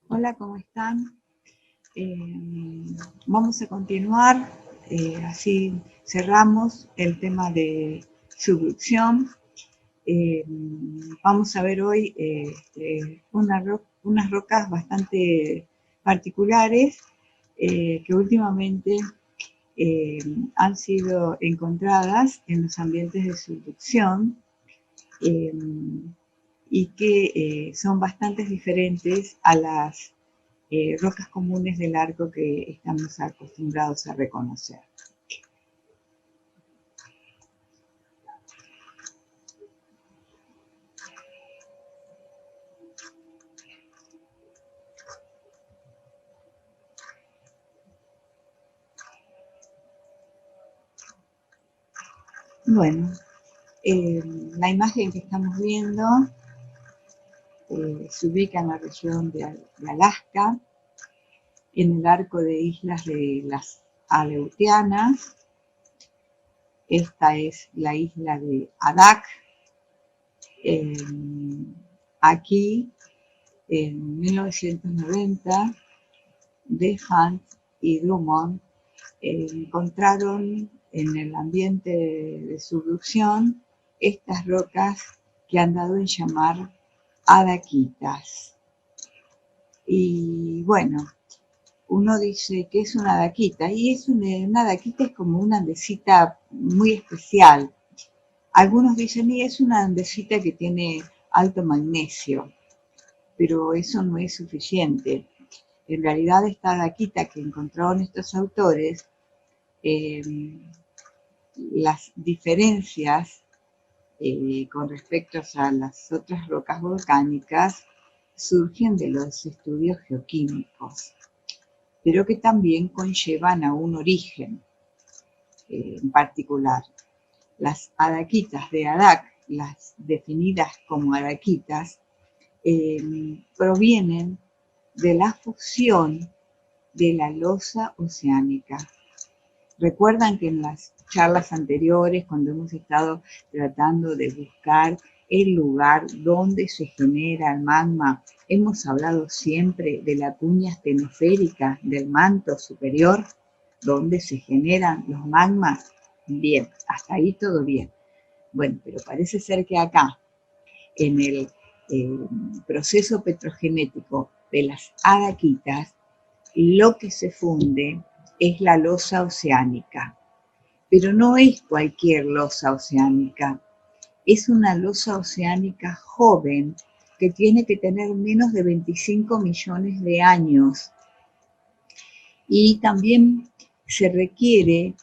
Hola, ¿cómo están? Vamos a continuar, así cerramos el tema de subducción. Eh, Vamos a ver hoy unas rocas bastante particulares que últimamente eh, han sido encontradas en los ambientes de subducción eh, y que son bastante diferentes a las rocas comunes del arco que estamos acostumbrados a reconocer. Bueno, la imagen que estamos viendo se ubica en la región de Alaska, en el arco de islas de las Aleutianas. Esta es la isla de Adak. Eh, Aquí, en 1990, de Hunt y Drummond encontraron en el ambiente de subducción estas rocas que han dado en llamar adaquitas. Y bueno, uno dice que es una adaquita, y una adaquita es como una andesita muy especial. Algunos dicen, y es una andesita que tiene alto magnesio, pero eso no es suficiente. En realidad esta adaquita que encontraron estos autores, eh, las diferencias con respecto a las otras rocas volcánicas surgen de los estudios geoquímicos, pero que también conllevan a un origen en particular. Las adaquitas de Adak, las definidas como adaquitas, provienen de la fusión de la losa oceánica. Recuerdan que en las charlas anteriores, cuando hemos estado tratando de buscar el lugar donde se genera el magma, hemos hablado siempre de la cuña astenosférica del manto superior, donde se generan los magmas. Bien, hasta ahí todo bien. Bueno, pero parece ser que acá, en el proceso petrogenético de las adaquitas, lo que se funde es la losa oceánica, pero no es cualquier losa oceánica, es una losa oceánica joven que tiene que tener menos de 25 millones de años, y también se requiere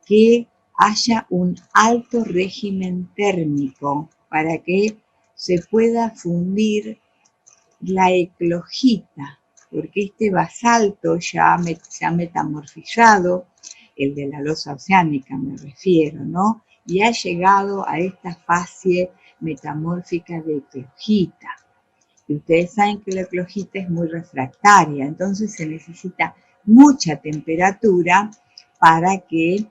que haya un alto régimen térmico para que se pueda fundir la eclogita, porque este basalto ya se ha metamorfizado, el de la losa oceánica me refiero, ¿no? Y ha llegado a esta fase metamórfica de eclogita. Y ustedes saben que la eclogita es muy refractaria, entonces se necesita mucha temperatura para que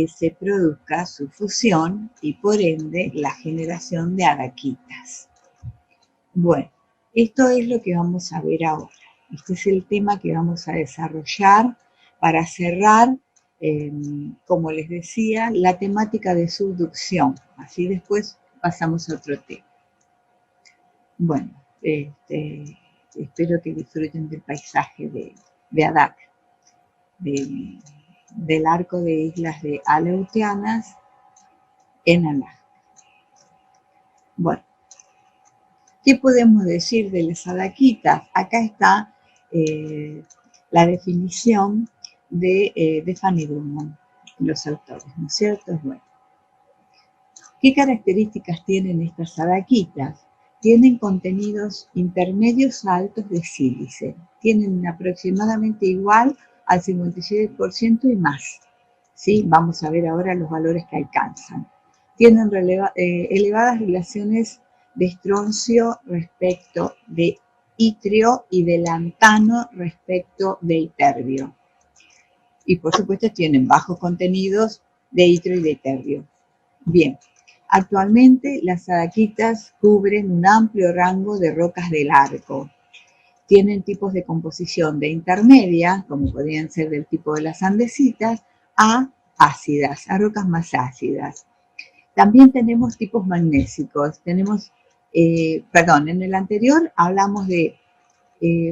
se produzca su fusión y por ende la generación de adaquitas. Bueno, esto es lo que vamos a ver ahora. Este es el tema que vamos a desarrollar para cerrar, como les decía, la temática de subducción. Así después pasamos a otro tema. Bueno, espero que disfruten del paisaje de Adak, del arco de islas de Aleutianas en Alaska. Bueno, ¿qué podemos decir de las adaquitas? Acá está la definición de Fanny Drummond, los autores, ¿no es cierto? Bueno, ¿qué características tienen estas adaquitas? Tienen contenidos intermedios a altos de sílice, tienen aproximadamente igual al 57% y más. ¿Sí? Vamos a ver ahora los valores que alcanzan. Tienen elevadas relaciones de estroncio respecto de itrio y de lantano respecto de iterbio. Y por supuesto tienen bajos contenidos de itrio y de iterbio. Bien, actualmente las adaquitas cubren un amplio rango de rocas del arco. tienen tipos de composición de intermedia, como podrían ser del tipo de las andesitas, a ácidas, a rocas más ácidas. También tenemos tipos magnésicos. Tenemos, en el anterior hablamos de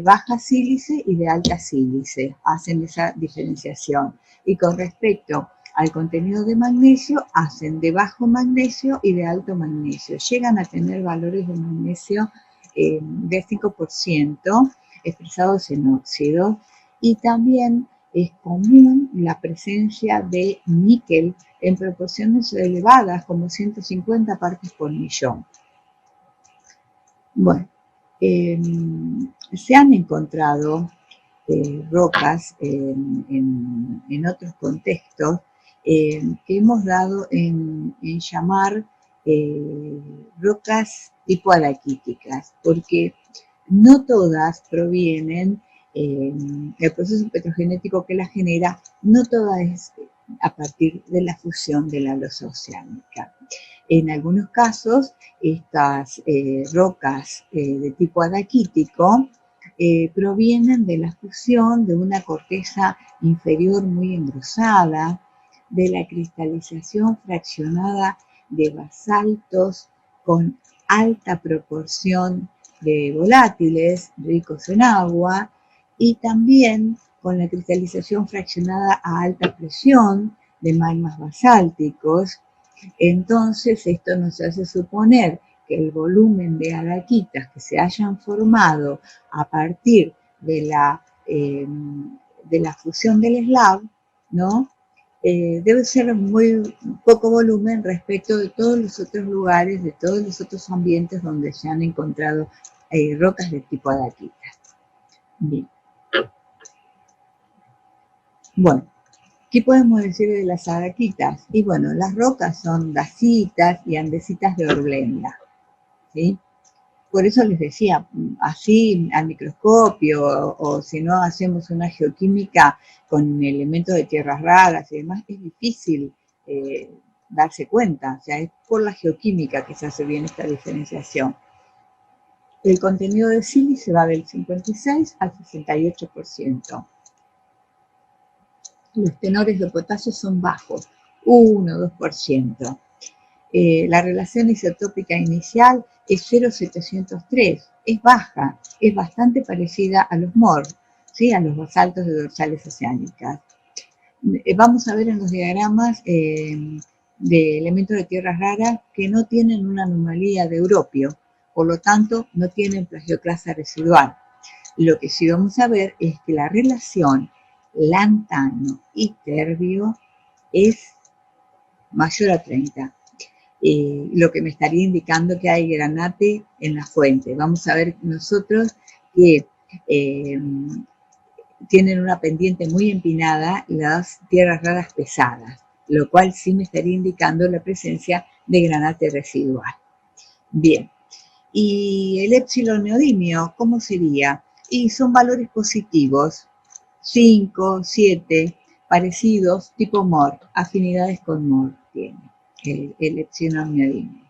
baja sílice y de alta sílice, hacen esa diferenciación. Y con respecto al contenido de magnesio, hacen de bajo magnesio y de alto magnesio. Llegan a tener valores de magnesio de 5% expresados en óxido, y también es común la presencia de níquel en proporciones elevadas, como 150 partes por millón. Bueno, se han encontrado rocas en otros contextos que hemos dado en llamar rocas tipo araquíticas, porque no todas provienen, el proceso petrogenético que las genera, no todas es a partir de la fusión de la losa oceánica. En algunos casos, estas rocas de tipo araquítico provienen de la fusión de una corteza inferior muy engrosada, de la cristalización fraccionada de basaltos con alta proporción de volátiles ricos en agua, y también con la cristalización fraccionada a alta presión de magmas basálticos. Entonces, esto nos hace suponer que el volumen de araquitas que se hayan formado a partir de la fusión del slag, ¿no? Debe ser muy poco volumen respecto de todos los otros lugares, de todos los otros ambientes donde se han encontrado rocas de tipo araquitas. Bien. Bueno, ¿qué podemos decir de las araquitas? Y bueno, las rocas son dacitas y andesitas de hornblenda, ¿sí? Por eso les decía, así al microscopio, o si no hacemos una geoquímica con elementos de tierras raras y demás, es difícil darse cuenta. O sea, es por la geoquímica que se hace bien esta diferenciación. El contenido de sílice va del 56 al 68%. Los tenores de potasio son bajos, 1 o 2%. La relación isotópica inicial es 0,703, es baja, es bastante parecida a los MOR, ¿sí? A los basaltos de dorsales oceánicas. Vamos a ver en los diagramas de elementos de tierras raras que no tienen una anomalía de europio, por lo tanto no tienen plagioclasa residual. Lo que sí vamos a ver es que la relación lantano y terbio es mayor a 30. Lo que me estaría indicando que hay granate en la fuente. Vamos a ver nosotros que tienen una pendiente muy empinada las tierras raras pesadas, lo cual sí me estaría indicando la presencia de granate residual. Bien, y el épsilon neodimio, ¿cómo sería? Y son valores positivos, 5, 7, parecidos, tipo MOR, afinidades con MOR tiene el epsilon neodimio.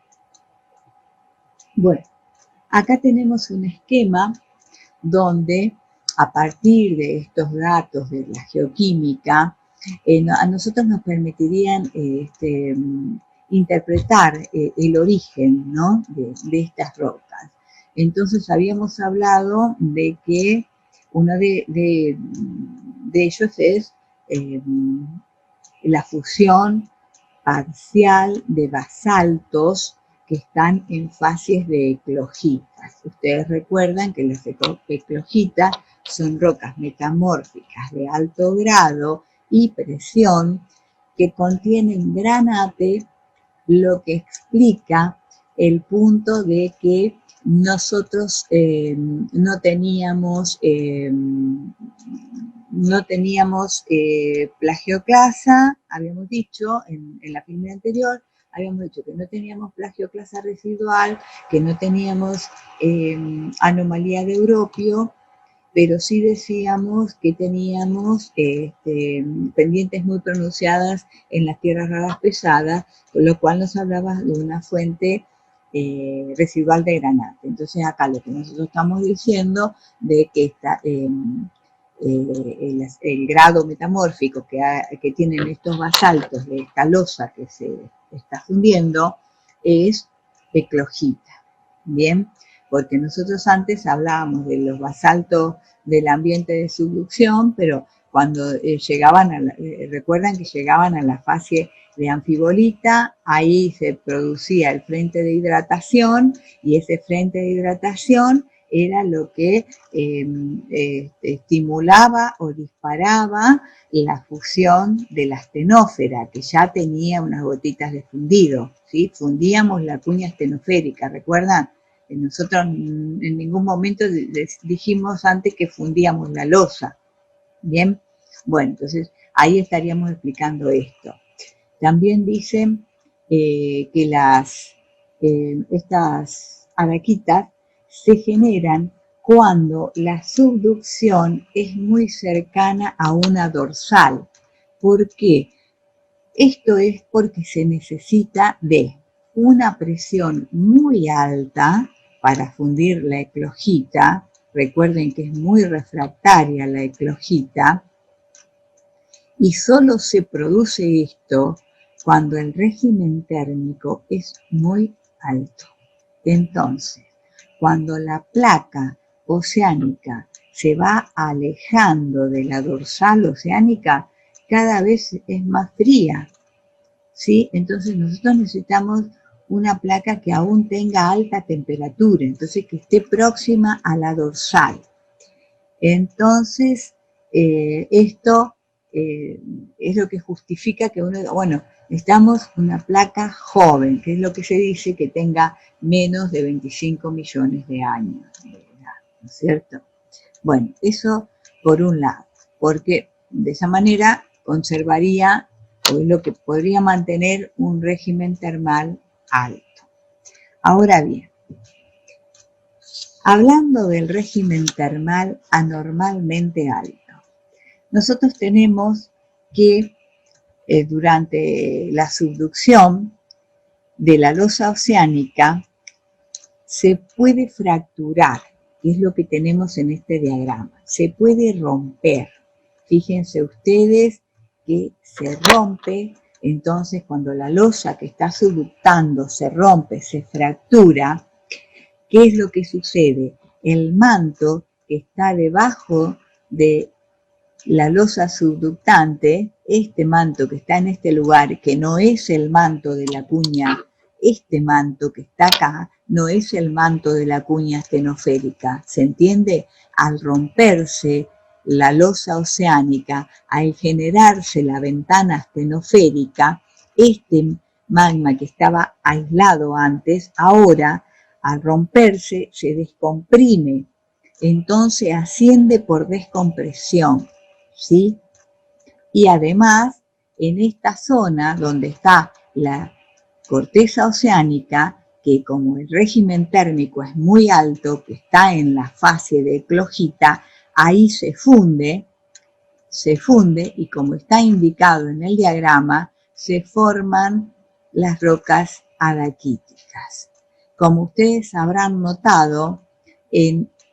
Bueno, acá tenemos un esquema donde a partir de estos datos de la geoquímica, a nosotros nos permitirían interpretar el origen, ¿no? de estas rocas. Entonces habíamos hablado de que uno de ellos es la fusión parcial de basaltos que están en fases de eclogitas. Ustedes recuerdan que las eclogitas son rocas metamórficas de alto grado y presión que contienen granate, lo que explica el punto de que nosotros no teníamos plagioclasa, habíamos dicho en la primera anterior, habíamos dicho que no teníamos plagioclasa residual, que no teníamos anomalía de europio, pero sí decíamos que teníamos pendientes muy pronunciadas en las tierras raras pesadas, con lo cual nos hablaba de una fuente residual de granate. Entonces acá lo que nosotros estamos diciendo de que el grado metamórfico que tienen estos basaltos de esta losa que se está fundiendo es eclogita, ¿bien? Porque nosotros antes hablábamos de los basaltos del ambiente de subducción, pero cuando recuerdan que llegaban a la fase de anfibolita, ahí se producía el frente de hidratación, y ese frente de hidratación era lo que estimulaba o disparaba la fusión de la astenófera, que ya tenía unas gotitas de fundido, ¿sí? Fundíamos la cuña astenoférica, ¿recuerdan? Nosotros en ningún momento dijimos antes que fundíamos la losa, ¿bien? Bueno, entonces ahí estaríamos explicando esto. También dicen que estas araquitas se generan cuando la subducción es muy cercana a una dorsal. ¿Por qué? Esto es porque se necesita de una presión muy alta para fundir la eclogita. Recuerden que es muy refractaria la eclogita, y solo se produce esto cuando el régimen térmico es muy alto. Entonces, cuando la placa oceánica se va alejando de la dorsal oceánica, cada vez es más fría, ¿sí? Entonces nosotros necesitamos una placa que aún tenga alta temperatura, entonces que esté próxima a la dorsal. Entonces, esto es lo que justifica que uno diga, bueno, necesitamos una placa joven, que es lo que se dice que tenga menos de 25 millones de años, ¿no es cierto? Bueno, eso por un lado, porque de esa manera conservaría, o es lo que podría mantener un régimen termal alto. Ahora bien, hablando del régimen termal anormalmente alto, nosotros tenemos que durante la subducción de la losa oceánica se puede fracturar, que es lo que tenemos en este diagrama, se puede romper. Fíjense ustedes que se rompe, entonces cuando la losa que está subductando se rompe, se fractura, ¿qué es lo que sucede? El manto que está debajo de la losa subductante, este manto que está en este lugar, que no es el manto de la cuña, este manto que está acá, no es el manto de la cuña astenoférica, ¿se entiende? Al romperse la losa oceánica, al generarse la ventana astenoférica, este magma que estaba aislado antes, ahora al romperse se descomprime, entonces asciende por descompresión, ¿sí? Y además, en esta zona donde está la corteza oceánica, que como el régimen térmico es muy alto, que está en la fase de eclogita, ahí se funde y como está indicado en el diagrama, se forman las rocas adaquíticas. Como ustedes habrán notado,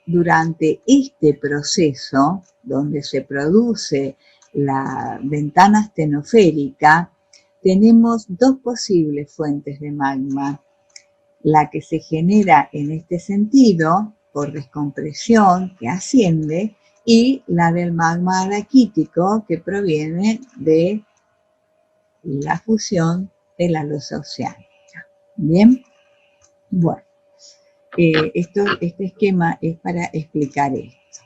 durante este proceso, donde se produce la ventana astenoférica, tenemos dos posibles fuentes de magma. La que se genera en este sentido, por descompresión, que asciende, y la del magma adaquítico, que proviene de la fusión de la losa oceánica. ¿Bien? Bueno, este esquema es para explicar esto.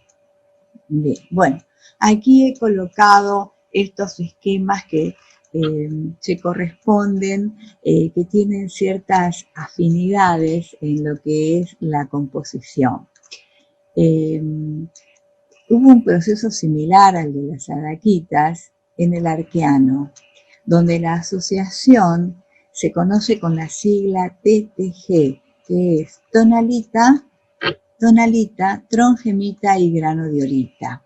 Bien, bueno, aquí he colocado estos esquemas que se corresponden, que tienen ciertas afinidades en lo que es la composición. Hubo un proceso similar al de las adaquitas en el Arqueano, donde la asociación se conoce con la sigla TTG, que es tonalita, trongemita y granodiorita.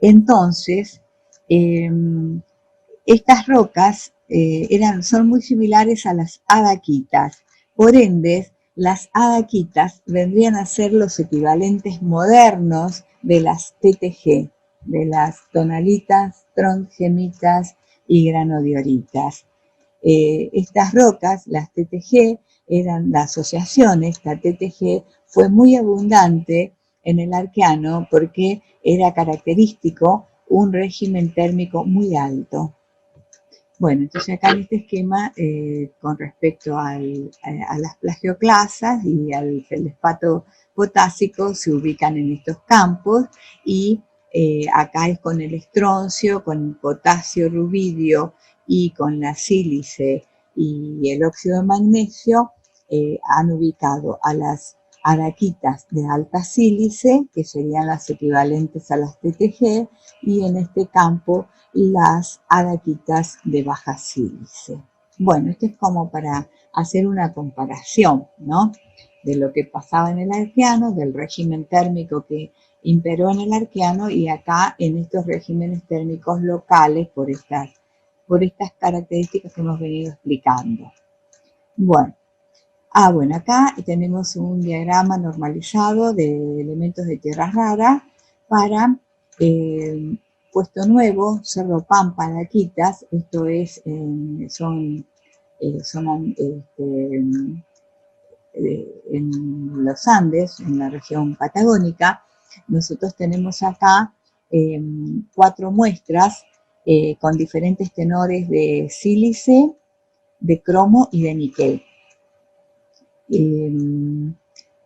Entonces, estas rocas son muy similares a las adaquitas, por ende, las adaquitas vendrían a ser los equivalentes modernos de las TTG, de las tonalitas, trondhjemitas y granodioritas. Estas rocas, las TTG, eran la asociación, esta TTG fue muy abundante en el Arqueano porque era característico un régimen térmico muy alto. Bueno, entonces acá en este esquema, con respecto a las plagioclasas y al feldespato potásico, se ubican en estos campos y acá es con el estroncio, con el potasio rubidio y con la sílice y el óxido de magnesio, han ubicado a las adaquitas de alta sílice, que serían las equivalentes a las TTG, y en este campo las adaquitas de baja sílice. Bueno, esto es como para hacer una comparación, ¿no?, de lo que pasaba en el Arqueano, del régimen térmico que imperó en el Arqueano y acá en estos regímenes térmicos locales por estas características que hemos venido explicando. Bueno, acá tenemos un diagrama normalizado de elementos de tierras raras para Puesto Nuevo, Cerro Pampa, Adaquitas. Esto es, son en los Andes, en la región patagónica. Nosotros tenemos acá 4 muestras con diferentes tenores de sílice, de cromo y de níquel.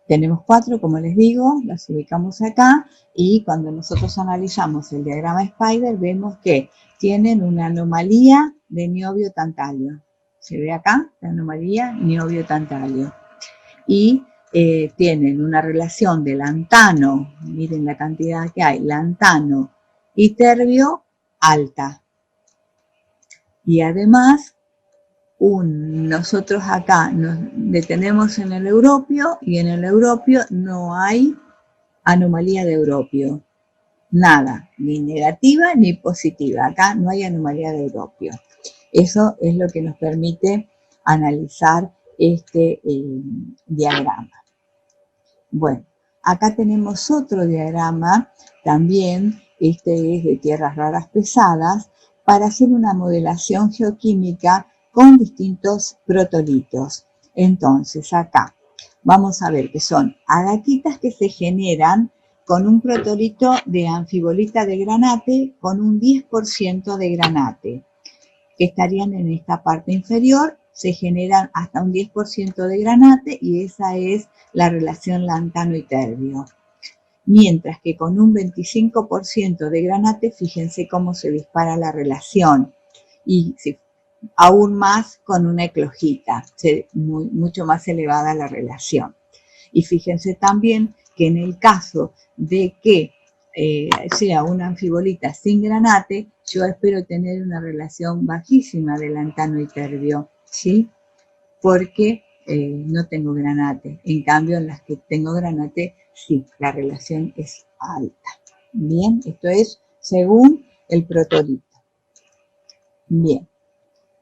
Tenemos 4, como les digo, las ubicamos acá, y cuando nosotros analizamos el diagrama Spider vemos que tienen una anomalía de niobio-tantalio. ¿Se ve acá? La anomalía niobio-tantalio. Y tienen una relación de lantano, miren la cantidad que hay, lantano y terbio alta. Y además, nosotros acá nos detenemos en el europio, y en el europio no hay anomalía de europio. Nada, ni negativa ni positiva. Acá no hay anomalía de europio. Eso es lo que nos permite analizar este diagrama. Bueno, acá tenemos otro diagrama, también este es de tierras raras pesadas, para hacer una modelación geoquímica con distintos protolitos. Entonces, acá vamos a ver que son adaquitas que se generan con un protolito de anfibolita de granate con un 10% de granate, que estarían en esta parte inferior. Se generan hasta un 10% de granate y esa es la relación lantano y terbio. Mientras que con un 25% de granate, fíjense cómo se dispara la relación. Y aún más con una eclogita, mucho más elevada la relación. Y fíjense también que en el caso de que sea una anfibolita sin granate, yo espero tener una relación bajísima de lantano y terbio, ¿sí? Porque no tengo granate. En cambio, en las que tengo granate, sí, la relación es alta. Bien, esto es según el protolito. Bien.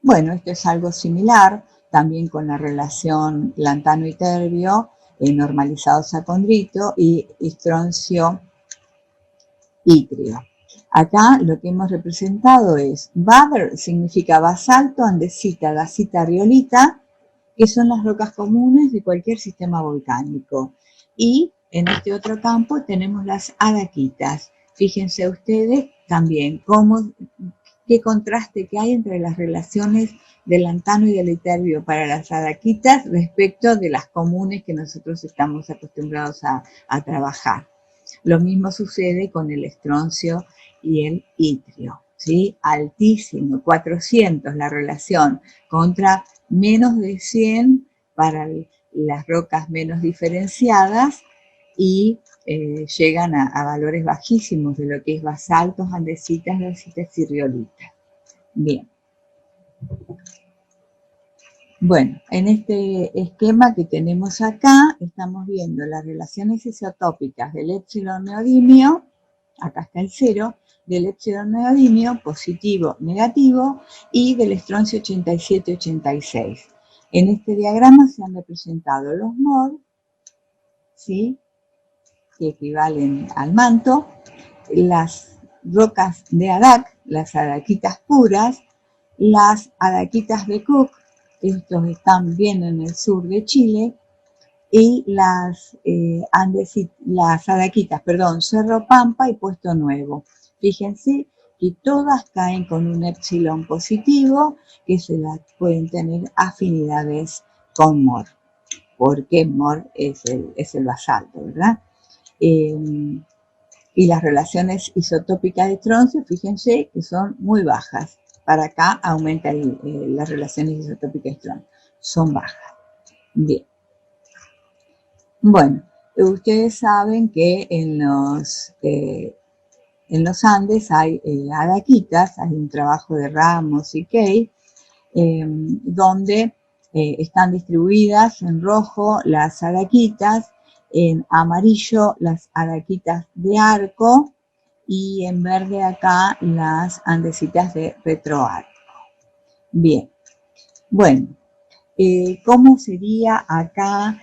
Bueno, esto es algo similar, también con la relación lantano y terbio, normalizados a condrito, y estroncio ítrio. Acá lo que hemos representado es, Bader significa basalto, andesita, dacita, riolita, que son las rocas comunes de cualquier sistema volcánico. Y en este otro campo tenemos las adaquitas. Fíjense ustedes también qué contraste que hay entre las relaciones del lantano y del iterbio para las adaquitas respecto de las comunes que nosotros estamos acostumbrados a trabajar. Lo mismo sucede con el estroncio y el itrio, ¿sí? Altísimo, 400 la relación contra menos de 100 para las rocas menos diferenciadas, y llegan a valores bajísimos de lo que es basaltos, andesitas, dacitas y riolitas. Bien. Bueno, en este esquema que tenemos acá, estamos viendo las relaciones isotópicas del épsilon neodimio, acá está el 0, del épsilon neodimio, positivo, negativo, y del estroncio 87-86. En este diagrama se han representado los MOR, ¿sí?, que equivalen al manto, las rocas de Adak, las adaquitas puras, las adaquitas de Cook, estos están bien en el sur de Chile, y las adaquitas, Cerro Pampa y Puesto Nuevo. Fíjense que todas caen con un epsilon positivo, que se las pueden tener afinidades con MOR, porque MOR es el basalto, ¿verdad? Y las relaciones isotópicas de estroncio, fíjense que son muy bajas. Para acá aumentan las relaciones isotópicas de estroncio, son bajas. Bien. Bueno, ustedes saben que en los Andes hay adaquitas, hay un trabajo de Ramos y Kay, donde están distribuidas en rojo las adaquitas, en amarillo las adaquitas de arco y en verde acá las andesitas de retroarco. Bien, bueno, ¿cómo sería acá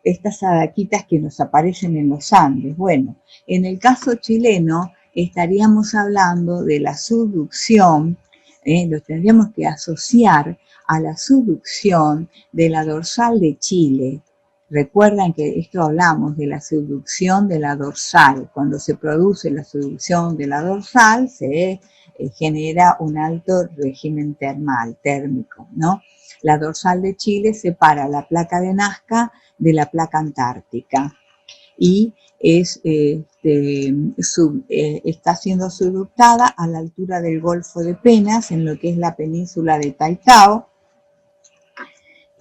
estas adaquitas que nos aparecen en los Andes? Bueno, en el caso chileno estaríamos hablando de la subducción, lo tendríamos que asociar a la subducción de la dorsal de Chile. Recuerdan que esto hablamos de la subducción de la dorsal. Cuando se produce la subducción de la dorsal se genera un alto régimen térmico, ¿no? La dorsal de Chile separa la placa de Nazca de la placa antártica y está siendo subductada a la altura del Golfo de Penas, en lo que es la península de Taitao,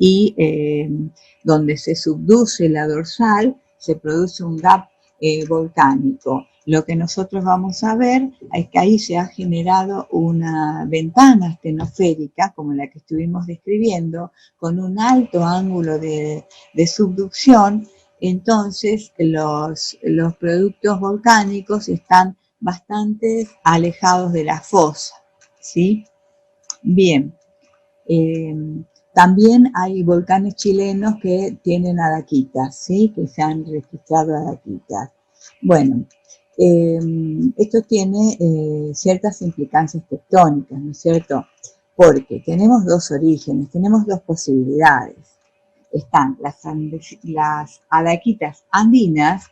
y donde se subduce la dorsal, se produce un gap volcánico. Lo que nosotros vamos a ver es que ahí se ha generado una ventana astenosférica, como la que estuvimos describiendo, con un alto ángulo de subducción. Entonces, los productos volcánicos están bastante alejados de la fosa, ¿sí? Bien. También hay volcanes chilenos que tienen adaquitas, ¿sí?, que se han registrado adaquitas. Bueno, esto tiene ciertas implicancias tectónicas, ¿no es cierto? Porque tenemos dos orígenes, tenemos dos posibilidades. Están las adaquitas andinas,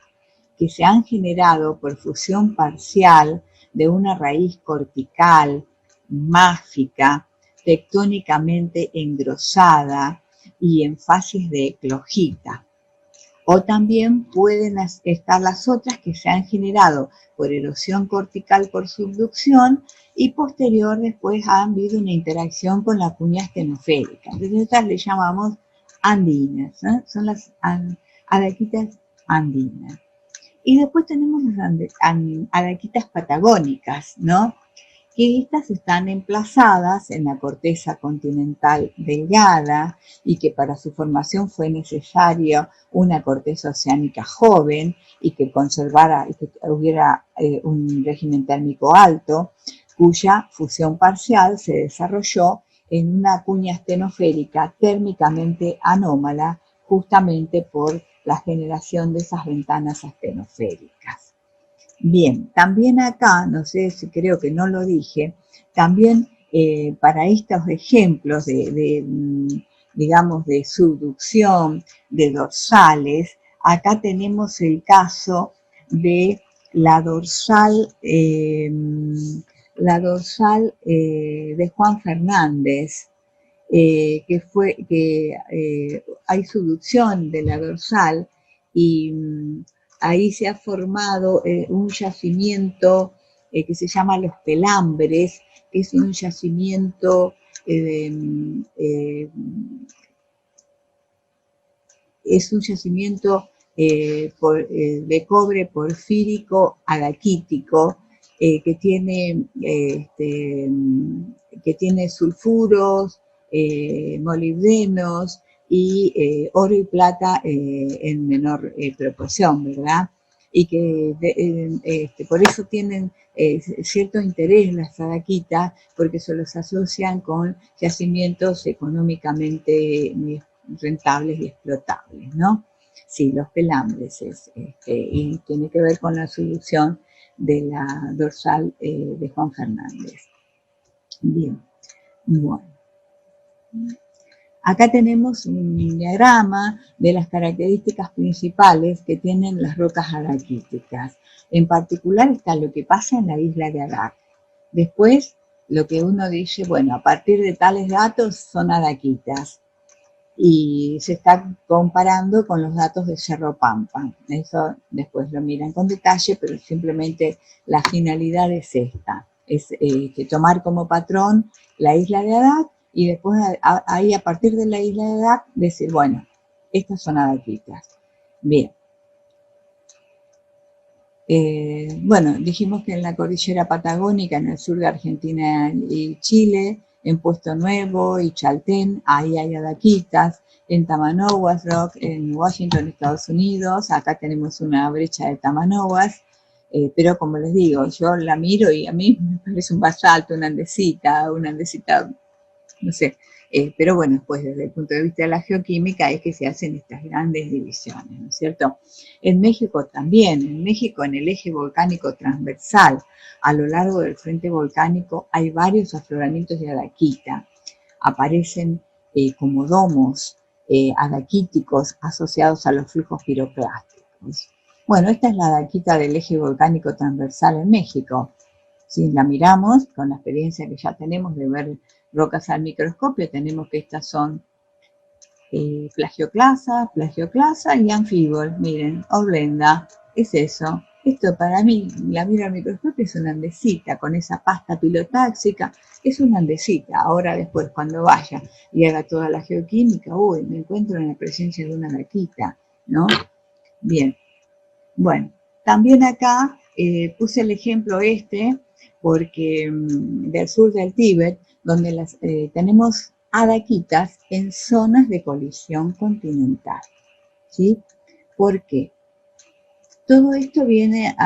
que se han generado por fusión parcial de una raíz cortical máfica, tectónicamente engrosada y en fases de eclogita. O también pueden estar las otras que se han generado por erosión cortical por subducción y posterior después ha habido una interacción con la cuña astenosférica. Entonces estas le llamamos andinas, ¿no? Son las adaquitas andinas. Y después tenemos las adaquitas patagónicas, ¿no?, que estas están emplazadas en la corteza continental delgada y que para su formación fue necesaria una corteza oceánica joven y que conservara y que hubiera un régimen térmico alto, cuya fusión parcial se desarrolló en una cuña astenosférica térmicamente anómala, justamente por la generación de esas ventanas astenosféricas. Bien, también acá, no sé si creo que no lo dije, también para estos ejemplos digamos, de subducción de dorsales, acá tenemos el caso de la dorsal de Juan Fernández, que hay subducción de la dorsal y ahí se ha formado un yacimiento que se llama Los Pelambres, que es un yacimiento de cobre porfírico adaquítico que tiene sulfuros, molibdenos y oro y plata en menor proporción, ¿verdad? y que por eso tienen cierto interés las adaquitas, porque se los asocian con yacimientos económicamente rentables y explotables, ¿no? Sí, los pelambres, y tiene que ver con la solución de la dorsal de Juan Fernández. Bien, bueno. Acá tenemos un diagrama de las características principales que tienen las rocas adaquíticas. En particular está lo que pasa en la isla de Adac. Después, lo que uno dice, bueno, a partir de tales datos son adaquitas. Y se está comparando con los datos de Cerro Pampa. Eso después lo miran con detalle, pero simplemente la finalidad es esta, es que tomar como patrón la isla de Adac y después ahí a partir de la isla de Adac decir, bueno, estas son adaquitas. Bien. Bueno, dijimos que en la cordillera patagónica, en el sur de Argentina y Chile, en Puesto Nuevo y Chaltén, ahí hay adaquitas. En Tamanoguas Rock, en Washington, Estados Unidos, acá tenemos una brecha de Tamanoguas, pero como les digo, yo la miro y a mí me parece un basalto, una andesita, no sé, pero bueno, pues desde el punto de vista de la geoquímica es que se hacen estas grandes divisiones, ¿no es cierto? En México también, en México en el eje volcánico transversal, a lo largo del frente volcánico hay varios afloramientos de adaquita, aparecen como domos adaquíticos asociados a los flujos piroclásticos. Bueno, esta es la adaquita del eje volcánico transversal en México. Si la miramos, con la experiencia que ya tenemos de ver rocas al microscopio, tenemos que estas son plagioclasa y anfibol. Miren, oblenda, es eso. Esto para mí, la miro al microscopio, es una andesita con esa pasta pilotáxica, es una andesita. Ahora después, cuando vaya y haga toda la geoquímica, uy, me encuentro en la presencia de una adaquita, ¿no? Bien, bueno, también acá puse el ejemplo porque del sur del Tíbet, donde tenemos adaquitas en zonas de colisión continental, ¿sí? ¿Por qué? Todo esto viene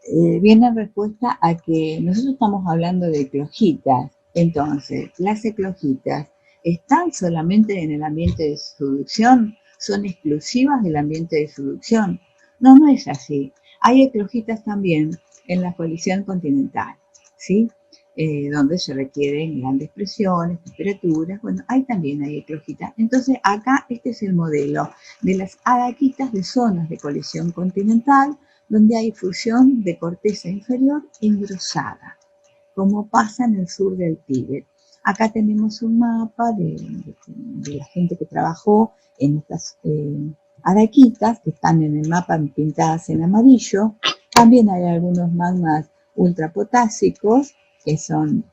en respuesta a que nosotros estamos hablando de eclogitas. Entonces, las eclogitas están solamente en el ambiente de subducción, son exclusivas del ambiente de subducción. No, no es así. Hay eclogitas también en la colisión continental, ¿sí? Donde se requieren grandes presiones, temperaturas, bueno, ahí también hay eclogitas. Entonces, acá este es el modelo de las adaquitas de zonas de colisión continental, donde hay fusión de corteza inferior engrosada, como pasa en el sur del Tíbet. Acá tenemos un mapa de la gente que trabajó en estas adaquitas, que están en el mapa pintadas en amarillo. También hay algunos magmas ultrapotásicos, que están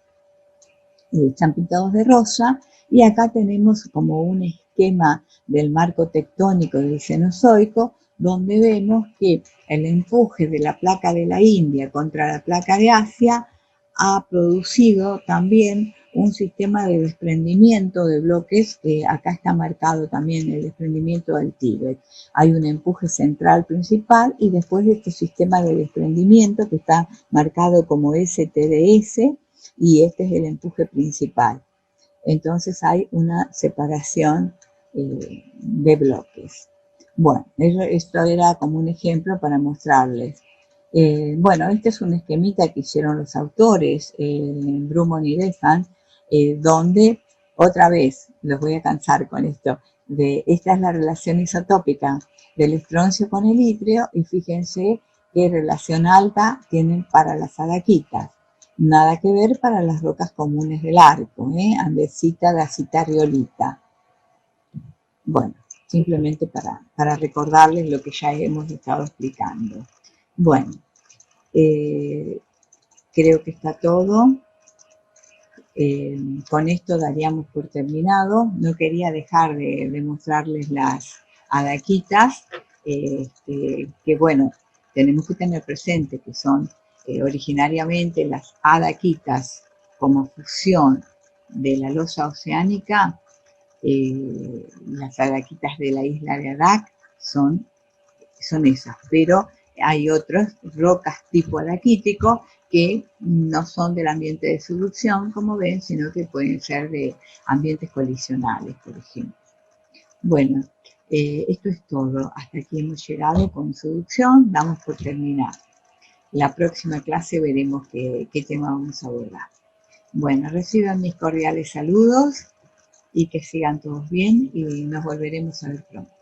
pintados de rosa, y acá tenemos como un esquema del marco tectónico del Cenozoico, donde vemos que el empuje de la placa de la India contra la placa de Asia ha producido también un sistema de desprendimiento de bloques, que acá está marcado también el desprendimiento del Tíbet. Hay un empuje central principal y después de este sistema de desprendimiento que está marcado como STDS, y este es el empuje principal. Entonces hay una separación de bloques. Bueno, esto era como un ejemplo para mostrarles. Bueno, este es un esquemita que hicieron los autores, Brumon y Defan, donde, otra vez, los voy a cansar con esto, esta es la relación isotópica del estroncio con el itrio, y fíjense qué relación alta tienen para las adaquitas. Nada que ver para las rocas comunes del arco, andesita, dacita, riolita. Bueno, simplemente para recordarles lo que ya hemos estado explicando. Bueno, creo que está todo. Con esto daríamos por terminado. No quería dejar de mostrarles las adaquitas, que bueno, tenemos que tener presente que son originariamente las adaquitas como fusión de la losa oceánica. Las adaquitas de la isla de Adac son son esas, pero hay otras rocas tipo alaquítico que no son del ambiente de subducción, como ven, sino que pueden ser de ambientes colisionales, por ejemplo. Bueno, esto es todo. Hasta aquí hemos llegado con subducción, damos por terminar. La próxima clase veremos qué tema vamos a abordar. Bueno, reciban mis cordiales saludos y que sigan todos bien y nos volveremos a ver pronto.